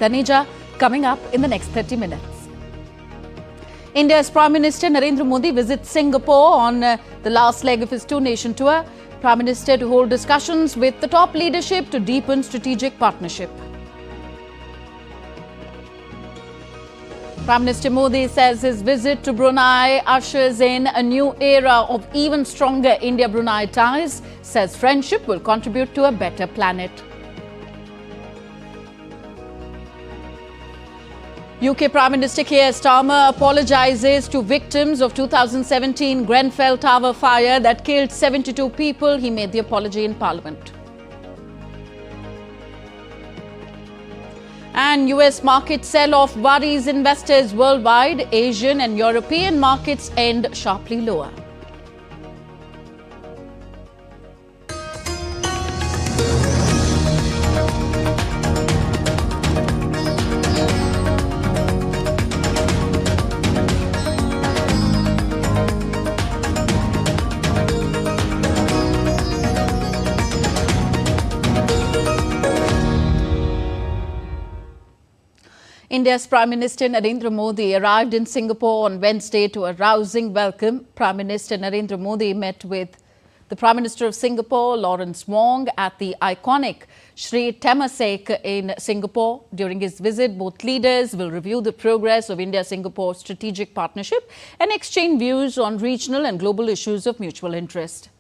Taneja coming up in the next 30 minutes. India's Prime Minister Narendra Modi visits Singapore on the last leg of his two-nation tour. Prime Minister to hold discussions with the top leadership to deepen strategic partnership. Prime Minister Modi says his visit to Brunei ushers in a new era of even stronger India-Brunei ties, says friendship will contribute to a better planet. UK Prime Minister Keir Starmer apologises to victims of 2017 Grenfell Tower fire that killed 72 people. He made the apology in Parliament. And US market sell-off worries investors worldwide. Asian and European markets end sharply lower. India's Prime Minister Narendra Modi arrived in Singapore on Wednesday to a rousing welcome. Prime Minister Narendra Modi met with the Prime Minister of Singapore, Lawrence Wong, at the iconic Sri Temasek in Singapore. During his visit, both leaders will review the progress of India-Singapore strategic partnership and exchange views on regional and global issues of mutual interest.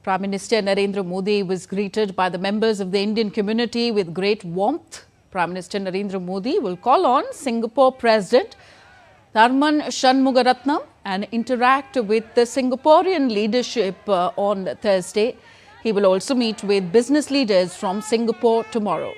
Prime Minister Narendra Modi was greeted by the members of the Indian community with great warmth. Prime Minister Narendra Modi will call on Singapore President Tharman Shanmugaratnam and interact with the Singaporean leadership on Thursday. He will also meet with business leaders from Singapore tomorrow.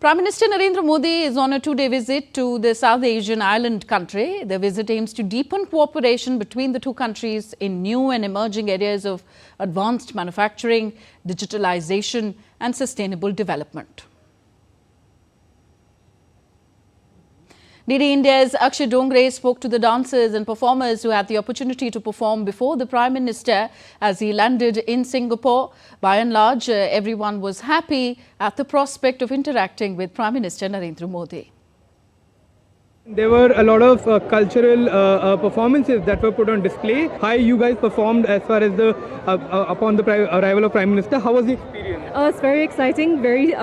Prime Minister Narendra Modi is on a two-day visit to the South Asian island country. The visit aims to deepen cooperation between the two countries in new and emerging areas of advanced manufacturing, digitalization and sustainable development. DDI India's Akshay Dongre spoke to the dancers and performers who had the opportunity to perform before the Prime Minister as he landed in Singapore. By and large, everyone was happy at the prospect of interacting with Prime Minister Narendra Modi. There were a lot of cultural performances that were put on display. How you guys performed as far as the upon the arrival of Prime Minister? How was the experience? It's very exciting, very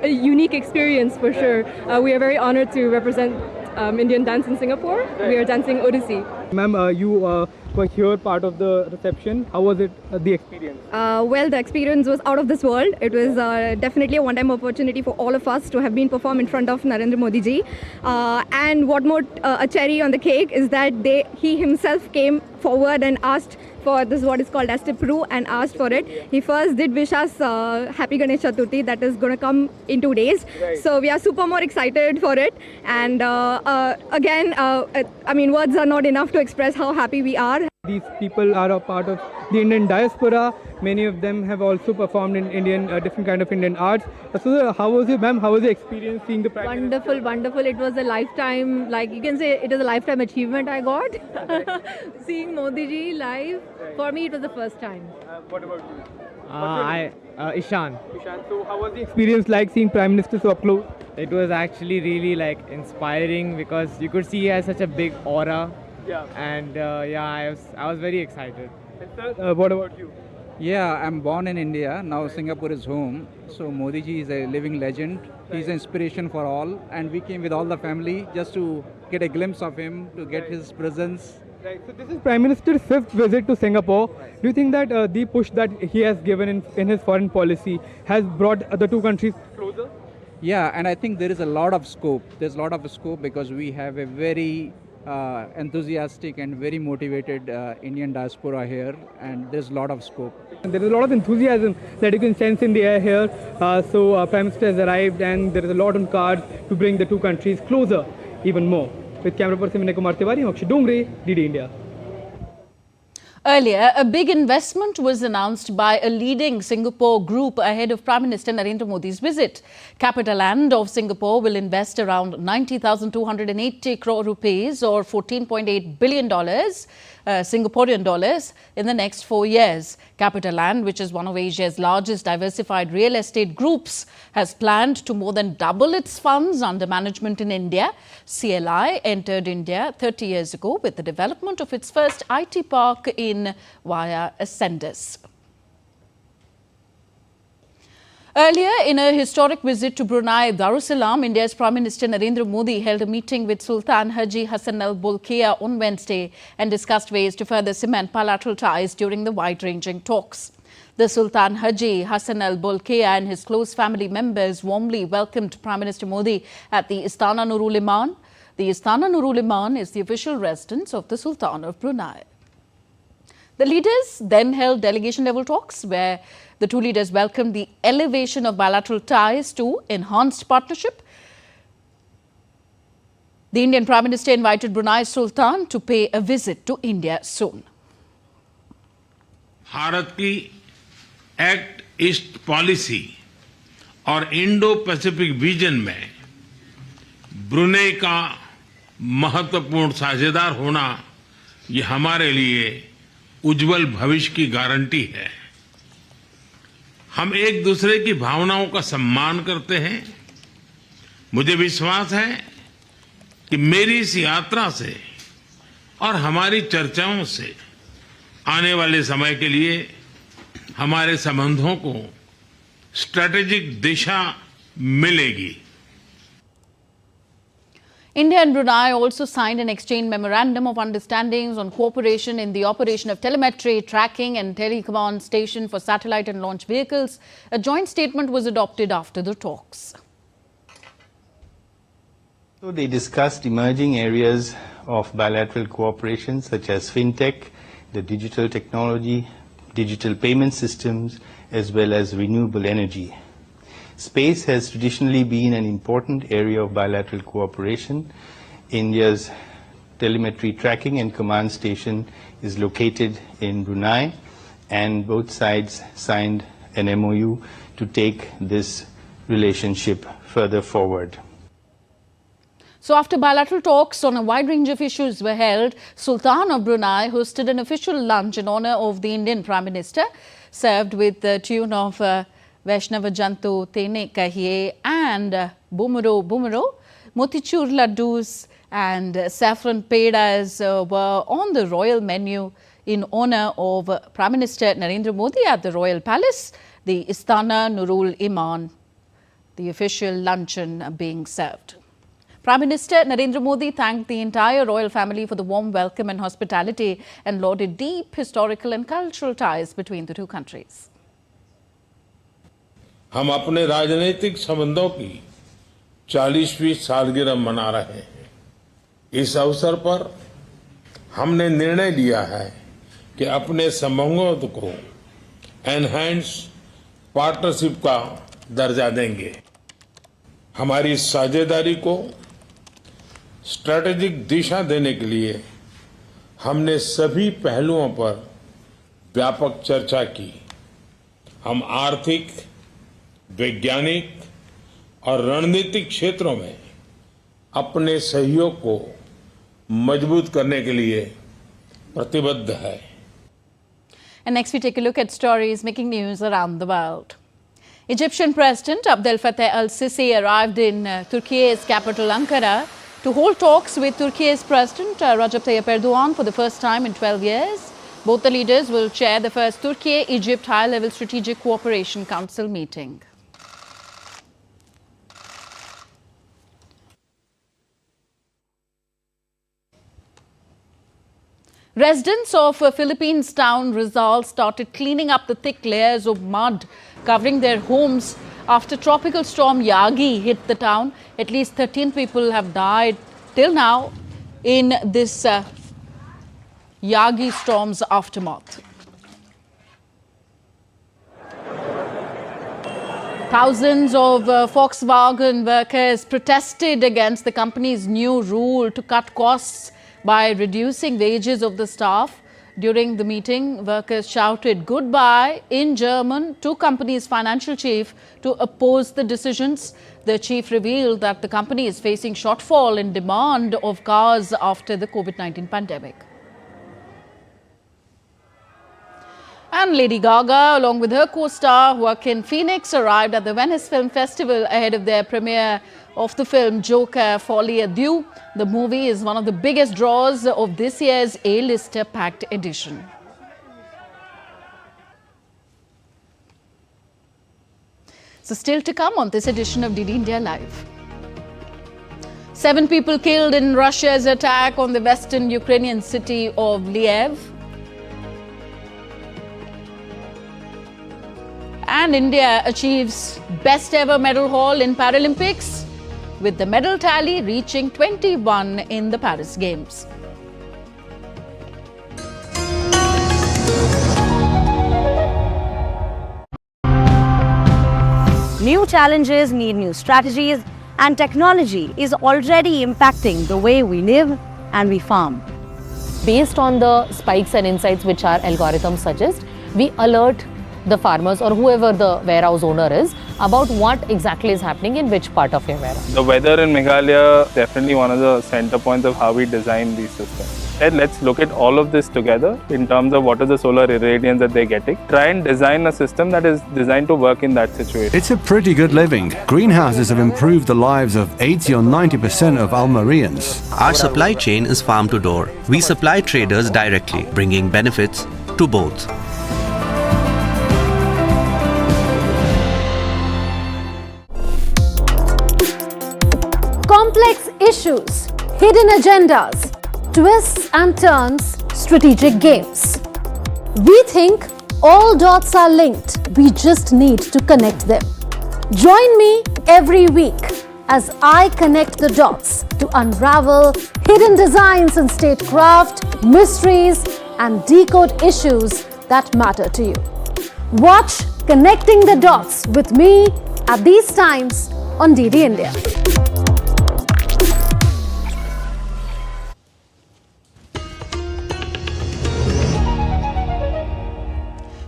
a unique experience for sure. We are very honored to represent Indian dance in Singapore. Right. We are dancing Odissi. Ma'am, you were here part of the reception. How was it, the experience? Well, the experience was out of this world. It was definitely a one-time opportunity for all of us to have been performed in front of Narendra Modi ji. And what more, a cherry on the cake is that he himself came forward and asked for this, what is called as Tipru, and asked for it. He first did wish us Happy Ganesh Chaturthi that is going to come in 2 days. Right. So we are super more excited for it. And again, I mean, words are not enough to express how happy we are. These people are a part of the Indian diaspora. Many of them have also performed in Indian, different kind of Indian arts. So how was it, ma'am? How was the experience seeing the Prime Wonderful, Minister? Wonderful. It was a lifetime, like you can say it is a lifetime achievement I got. Seeing Modi ji live, for me it was the first time. What about you? Ishan. Ishan, so how was the experience like seeing Prime Minister so up close? It was actually really like inspiring because you could see he has such a big aura. Yeah. And yeah, I was very excited. And sir, what about you? Yeah, I'm born in India. Now Singapore is home. So Modi ji is a living legend. He's an inspiration for all. And we came with all the family just to get a glimpse of him, to get his presence. Right. So this is Prime Minister's 5th visit to Singapore. Do you think that the push that he has given in his foreign policy has brought the two countries closer? Yeah, and I think there is a lot of scope. There's a lot of scope because we have a very enthusiastic and very motivated Indian diaspora here, and there's a lot of scope. And there is a lot of enthusiasm that you can sense in the air here. So Prime Minister has arrived and there is a lot on cards to bring the two countries closer even more. With camera person Vinay Kumar Tiwari, Akshay Dongre, DD India. Earlier, a big investment was announced by a leading Singapore group ahead of Prime Minister Narendra Modi's visit. CapitaLand of Singapore will invest around 90,280 crore rupees or $14.8 billion Singaporean dollars in the next 4 years. CapitaLand, which is one of Asia's largest diversified real estate groups, has planned to more than double its funds under management in India. CLI entered India 30 years ago with the development of its first IT park in via Ascendus. Earlier, in a historic visit to Brunei Darussalam, India's Prime Minister Narendra Modi held a meeting with Sultan Haji Hassan Al Bolkiah on Wednesday and discussed ways to further cement bilateral ties during the wide-ranging talks. The Sultan Haji Hassan Al Bolkiah and his close family members warmly welcomed Prime Minister Modi at the Istana Nurul Iman. The Istana Nurul Iman is the official residence of the Sultan of Brunei. The leaders then held delegation-level talks where the two leaders welcomed the elevation of bilateral ties to enhanced partnership. The Indian Prime Minister invited Brunei Sultan to pay a visit to India soon. Bharat की act east policy और Indo Pacific vision में Brunei का महत्वपूर्ण साझेदार होना ये हमारे लिए उज्जवल भविष्य की गारंटी है। हम एक दूसरे की भावनाओं का सम्मान करते हैं। मुझे विश्वास है कि मेरी इस यात्रा से और हमारी चर्चाओं से आने वाले समय के लिए हमारे संबंधों को स्ट्रैटेजिक दिशा मिलेगी। India and Brunei also signed an exchange memorandum of understandings on cooperation in the operation of telemetry, tracking and telecommand station for satellite and launch vehicles. A joint statement was adopted after the talks. So they discussed emerging areas of bilateral cooperation such as fintech, the digital technology, digital payment systems, as well as renewable energy. Space has traditionally been an important area of bilateral cooperation. India's telemetry tracking and command station is located in Brunei, and both sides signed an MOU to take this relationship further forward. So after bilateral talks on a wide range of issues were held, Sultan of Brunei hosted an official lunch in honor of the Indian Prime Minister, served with the tune of Vaishnava Jantu Tene Kahiye and Bumaro Bumaro. Motichur laddus and saffron pedas were on the royal menu in honor of Prime Minister Narendra Modi at the Royal Palace, the Istana Nurul Iman, the official luncheon being served. Prime Minister Narendra Modi thanked the entire royal family for the warm welcome and hospitality and lauded deep historical and cultural ties between the two countries. हम अपने राजनीतिक संबंधों की 40वीं सालगिरह मना रहे हैं। इस अवसर पर हमने निर्णय लिया है कि अपने संबंधों को एनहांस पार्टनरशिप का दर्जा देंगे। हमारी साझेदारी को स्ट्रैटेजिक दिशा देने के लिए हमने सभी पहलुओं पर व्यापक चर्चा की। हम आर्थिक, वैज्ञानिक और रणनीतिक क्षेत्रों में अपने सहयोग को मजबूत करने के लिए प्रतिबद्ध है। And next we take a look at stories making news around the world. Egyptian President Abdel Fattah al-Sisi arrived in Turkey's capital Ankara to hold talks with Turkey's President Recep Tayyip Erdogan for the first time in 12 years. Both the leaders will chair the first Turkey-Egypt High-Level Strategic Cooperation Council meeting. Residents of Philippines town Rizal started cleaning up the thick layers of mud covering their homes after tropical storm Yagi hit the town. At least 13 people have died till now in this Yagi storm's aftermath. Thousands of Volkswagen workers protested against the company's new rule to cut costs by reducing wages of the staff. During the meeting, workers shouted goodbye in German to company's financial chief to oppose the decisions. The chief revealed that the company is facing shortfall in demand of cars after the COVID-19 pandemic. And Lady Gaga, along with her co-star Joaquin Phoenix, arrived at the Venice Film Festival ahead of their premiere of the film Joker Folie à Deux. The movie is one of the biggest draws of this year's A-lister packed edition. So still to come on this edition of DD India Live. 7 people killed in Russia's attack on the western Ukrainian city of Lviv. And India achieves best ever medal haul in Paralympics, with the medal tally reaching 21 in the Paris Games. New challenges need new strategies, and technology is already impacting the way we live and we farm. Based on the spikes and insights which our algorithms suggest, we alert the farmers or whoever the warehouse owner is about what exactly is happening in which part of your warehouse. The weather in Meghalaya is definitely one of the center points of how we design these systems. And let's look at all of this together in terms of what is the solar irradiance that they're getting. Try and design a system that is designed to work in that situation. It's a pretty good living. Greenhouses have improved the lives of 80 or 90% of Almerians. Our supply chain is farm to door. We supply traders directly, bringing benefits to both. Complex issues, hidden agendas, twists and turns, strategic games. We think all dots are linked. We just need to connect them. Join me every week as I connect the dots to unravel hidden designs in statecraft, mysteries, and decode issues that matter to you. Watch Connecting the Dots with me at these times on DD India.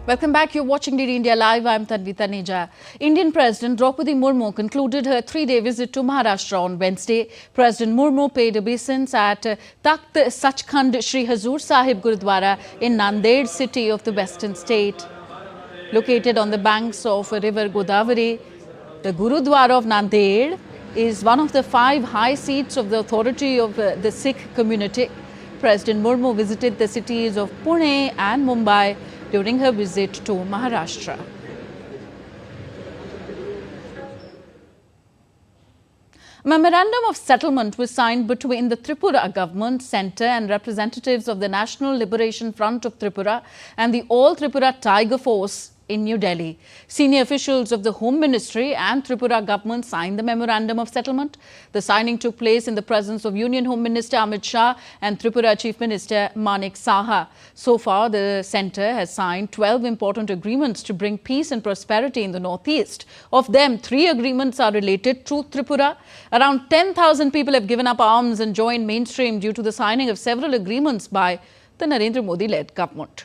Welcome back. You're watching DD India Live. I'm Tanvi Taneja. Indian President Draupadi Murmu concluded her 3-day visit to Maharashtra on Wednesday. President Murmu paid obeisance at Takht Sachkhand Shri Hazur Sahib Gurudwara in Nanded city of the western state. Located on the banks of river Godavari, the Gurudwara of Nanded is one of the 5 high seats of the authority of the Sikh community. President Murmu visited the cities of Pune and Mumbai during her visit to Maharashtra. A memorandum of settlement was signed between the Tripura government, centre and representatives of the National Liberation Front of Tripura and the All Tripura Tiger Force in New Delhi. Senior officials of the Home Ministry and Tripura government signed the memorandum of settlement. The signing took place in the presence of Union Home Minister Amit Shah and Tripura Chief Minister Manik Saha. So far, the centre has signed 12 important agreements to bring peace and prosperity in the northeast. Of them, 3 agreements are related to Tripura. Around 10,000 people have given up arms and joined mainstream due to the signing of several agreements by the Narendra Modi-led government.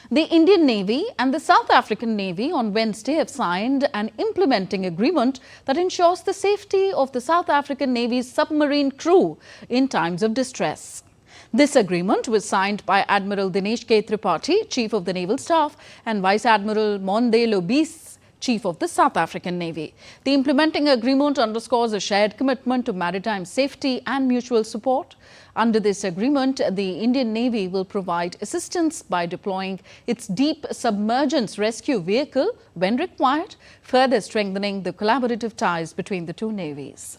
The Indian Navy and the South African Navy on Wednesday have signed an implementing agreement that ensures the safety of the South African Navy's submarine crew in times of distress. This agreement was signed by Admiral Dinesh K. Tripathi, Chief of the Naval Staff, and Vice Admiral Monde Lobis, Chief of the South African Navy. The implementing agreement underscores a shared commitment to maritime safety and mutual support. Under this agreement, the Indian Navy will provide assistance by deploying its deep submergence rescue vehicle when required, further strengthening the collaborative ties between the two navies.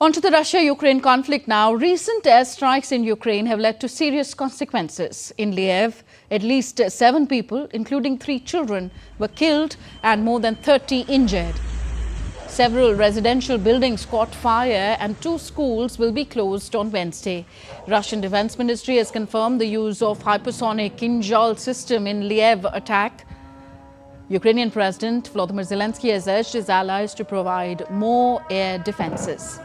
On to the Russia-Ukraine conflict now. Recent airstrikes in Ukraine have led to serious consequences. In Lviv, at least 7 people, including 3 children, were killed and more than 30 injured. Several residential buildings caught fire and 2 schools will be closed on Wednesday. Russian Defense Ministry has confirmed the use of hypersonic Kinzhal system in Lviv attack. Ukrainian President Volodymyr Zelensky has urged his allies to provide more air defenses.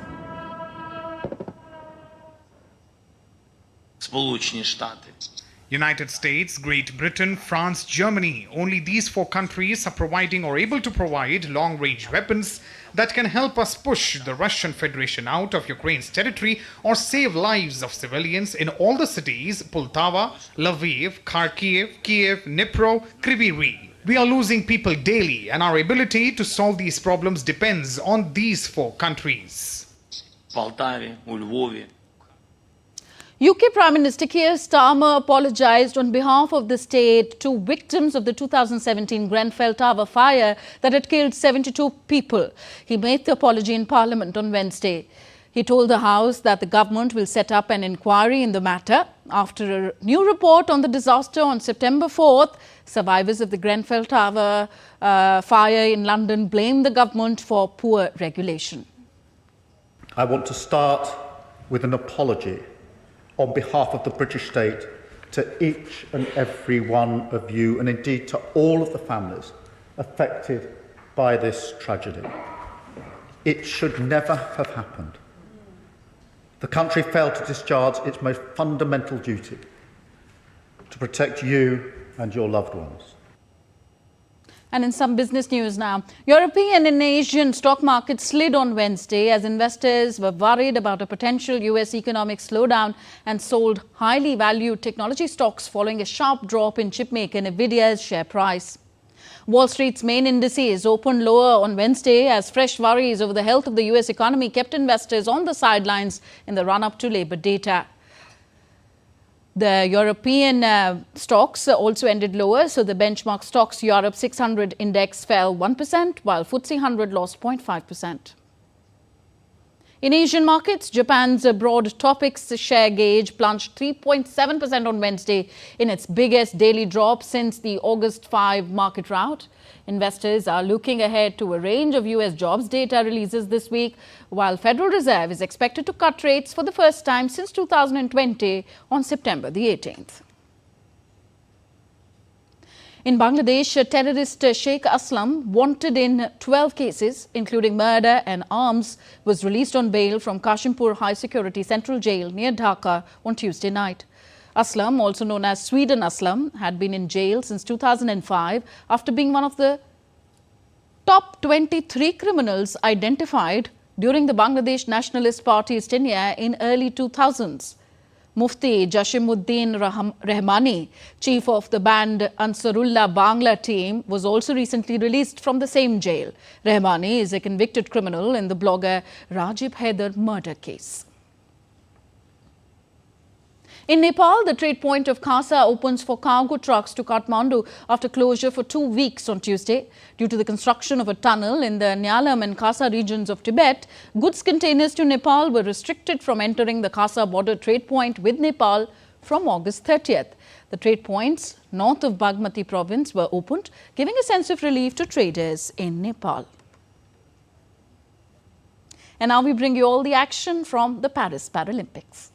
United States, Great Britain, France, Germany. Only these 4 countries are providing or able to provide long-range weapons that can help us push the Russian Federation out of Ukraine's territory or save lives of civilians in all the cities: Poltava, Lviv, Kharkiv, Kiev, Dnipro, Kryvyi Rih. We are losing people daily, and our ability to solve these problems depends on these 4 countries. UK Prime Minister Keir Starmer apologised on behalf of the state to victims of the 2017 Grenfell Tower fire that had killed 72 people. He made the apology in Parliament on Wednesday. He told the House that the government will set up an inquiry in the matter. After a new report on the disaster on September 4th, survivors of the Grenfell Tower fire in London blamed the government for poor regulation. I want to start with an apology on behalf of the British state to each and every one of you, and indeed to all of the families affected by this tragedy. It should never have happened. The country failed to discharge its most fundamental duty, to protect you and your loved ones. And in some business news now, European and Asian stock markets slid on Wednesday as investors were worried about a potential US economic slowdown and sold highly valued technology stocks following a sharp drop in chipmaker Nvidia's share price. Wall Street's main indices opened lower on Wednesday as fresh worries over the health of the US economy kept investors on the sidelines in the run-up to Labour data. The European stocks also ended lower, so the benchmark stocks Europe 600 index fell 1%, while FTSE 100 lost 0.5%. In Asian markets, Japan's broad topics share gauge plunged 3.7% on Wednesday in its biggest daily drop since the August 5 market rout. Investors are looking ahead to a range of US jobs data releases this week, while Federal Reserve is expected to cut rates for the first time since 2020 on September the 18th. In Bangladesh, terrorist Sheikh Aslam, wanted in 12 cases, including murder and arms, was released on bail from Kashimpur High Security Central Jail near Dhaka on Tuesday night. Aslam, also known as Sweden Aslam, had been in jail since 2005 after being one of the top 23 criminals identified during the Bangladesh Nationalist Party's tenure in early 2000s. Mufti Jashimuddin Rahmani, chief of the banned Ansarullah Bangla team, was also recently released from the same jail. Rahmani is a convicted criminal in the blogger Rajib Haider murder case. In Nepal, the trade point of Khasa opens for cargo trucks to Kathmandu after closure for 2 weeks on Tuesday. Due to the construction of a tunnel in the Nyalam and Khasa regions of Tibet, goods containers to Nepal were restricted from entering the Khasa border trade point with Nepal from August 30th. The trade points north of Bagmati province were opened, giving a sense of relief to traders in Nepal. And now we bring you all the action from the Paris Paralympics.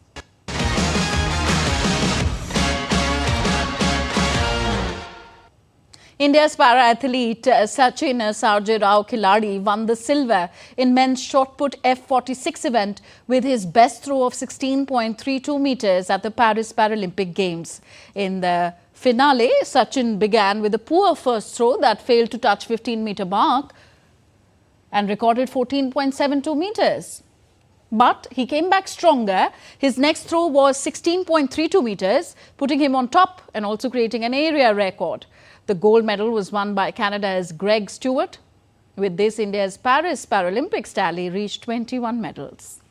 India's para-athlete Sachin Sarjay Rao Khiladi won the silver in men's shot put F46 event with his best throw of 16.32 meters at the Paris Paralympic Games. In the finale, Sachin began with a poor first throw that failed to touch 15-meter mark and recorded 14.72 meters. But he came back stronger. His next throw was 16.32 meters, putting him on top and also creating an area record. The gold medal was won by Canada's Greg Stewart. With this, India's Paris Paralympics tally reached 21 medals.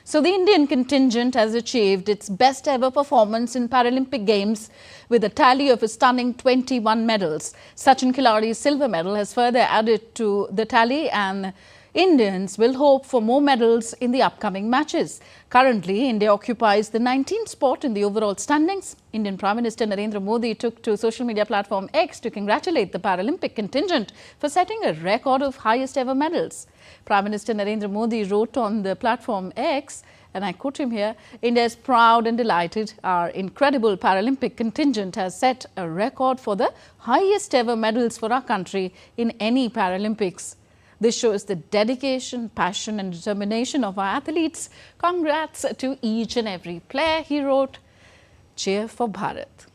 So the Indian contingent has achieved its best ever performance in Paralympic Games with a tally of a stunning 21 medals. Sachin Khiladi's silver medal has further added to the tally, and Indians will hope for more medals in the upcoming matches. Currently, India occupies the 19th spot in the overall standings. Indian Prime Minister Narendra Modi took to social media platform X to congratulate the Paralympic contingent for setting a record of highest ever medals. Prime Minister Narendra Modi wrote on the platform X, and I quote him here, "India is proud and delighted. Our incredible Paralympic contingent has set a record for the highest ever medals for our country in any Paralympics. This shows the dedication, passion and determination of our athletes. Congrats to each and every player, he wrote. Cheer for Bharat.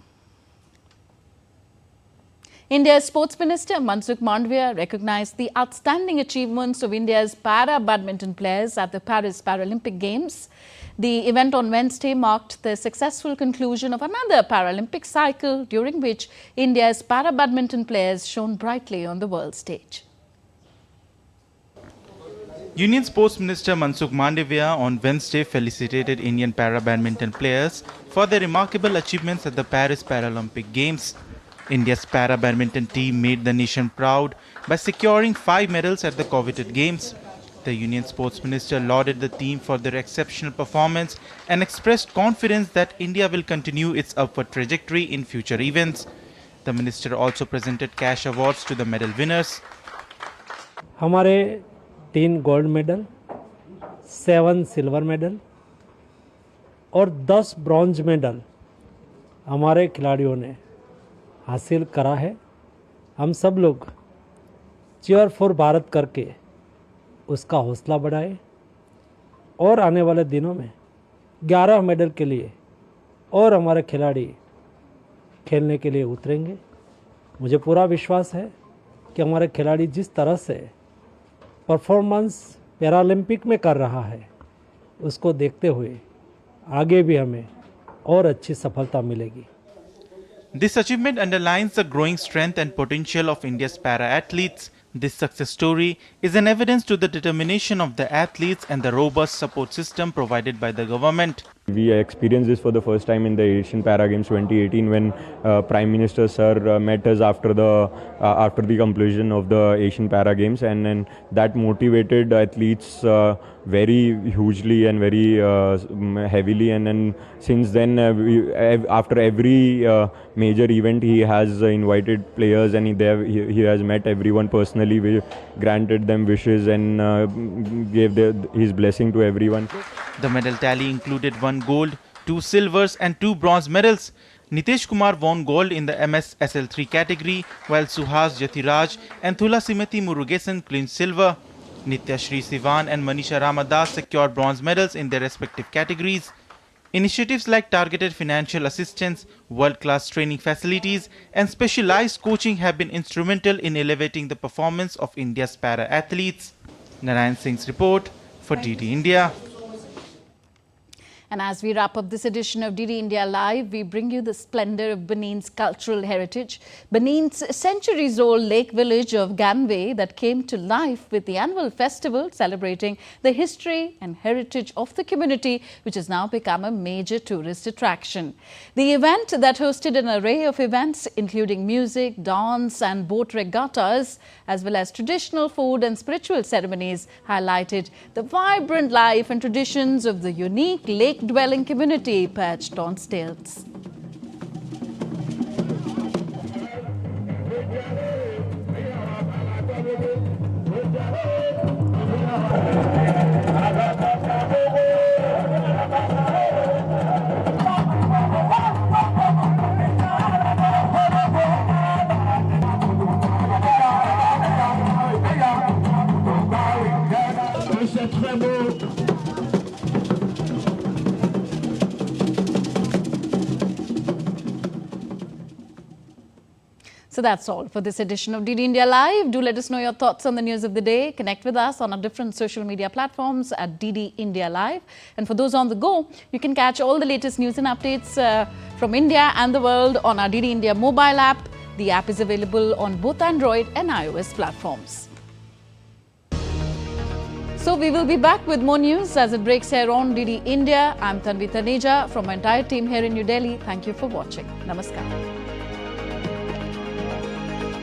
India's Sports Minister Mansukh Mandavia recognized the outstanding achievements of India's para-badminton players at the Paris Paralympic Games. The event on Wednesday marked the successful conclusion of another Paralympic cycle, during which India's para-badminton players shone brightly on the world stage. Union Sports Minister Mansukh Mandavia on Wednesday felicitated Indian para-badminton players for their remarkable achievements at the Paris Paralympic Games. India's para-badminton team made the nation proud by securing 5 medals at the coveted games. The Union Sports Minister lauded the team for their exceptional performance and expressed confidence that India will continue its upward trajectory in future events. The minister also presented cash awards to the medal winners. हमारे 3 gold medal, 7 silver medal और 10 bronze medal हमारे खिलाड़ियों ने हासिल करा है। हम सब लोग चीयर फॉर भारत करके उसका हौसला बढ़ाए और आने वाले दिनों में 11 मेडल के लिए और हमारे खिलाड़ी खेलने के लिए उतरेंगे। मुझे पूरा विश्वास है कि हमारे खिलाड़ी जिस तरह से परफॉर्मेंस पैरालंपिक में कर रहा है, उसको देखते हुए आगे भी हमें और अच्छी सफलता मिलेगी। This achievement underlines the growing strength and potential of India's para-athletes. This success story is an evidence to the determination of the athletes and the robust support system provided by the government. We experienced this for the first time in the Asian Para Games 2018 when Prime Minister Sir met us after the conclusion of the Asian Para Games, and then that motivated athletes very hugely and very heavily, and then since then after every major event he has invited players and he has met everyone personally. We granted them wishes and gave his blessing to everyone. The medal tally included 1 gold, 2 silvers and 2 bronze medals. Nitesh Kumar won gold in the MS SL3 category, while Suhas Jathiraj and Thulasimati Murugesan clinched silver. Nitya Shri Sivan and Manisha Ramadas secured bronze medals in their respective categories. Initiatives like targeted financial assistance, world-class training facilities and specialized coaching have been instrumental in elevating the performance of India's para-athletes. Narayan Singh's report for DD India. And as we wrap up this edition of DD India Live, we bring you the splendor of Benin's cultural heritage. Benin's centuries-old lake village of Ganwe that came to life with the annual festival celebrating the history and heritage of the community, which has now become a major tourist attraction. The event that hosted an array of events including music, dance and boat regattas, as well as traditional food and spiritual ceremonies, highlighted the vibrant life and traditions of the unique lake-dwelling community perched on stilts. So that's all for this edition of DD India Live. Do let us know your thoughts on the news of the day. Connect with us on our different social media platforms at DD India Live. And for those on the go, you can catch all the latest news and updates from India and the world on our DD India mobile app. The app is available on both Android and iOS platforms. So we will be back with more news as it breaks here on DD India. I'm Tanvi Taneja from my entire team here in New Delhi. Thank you for watching. Namaskar.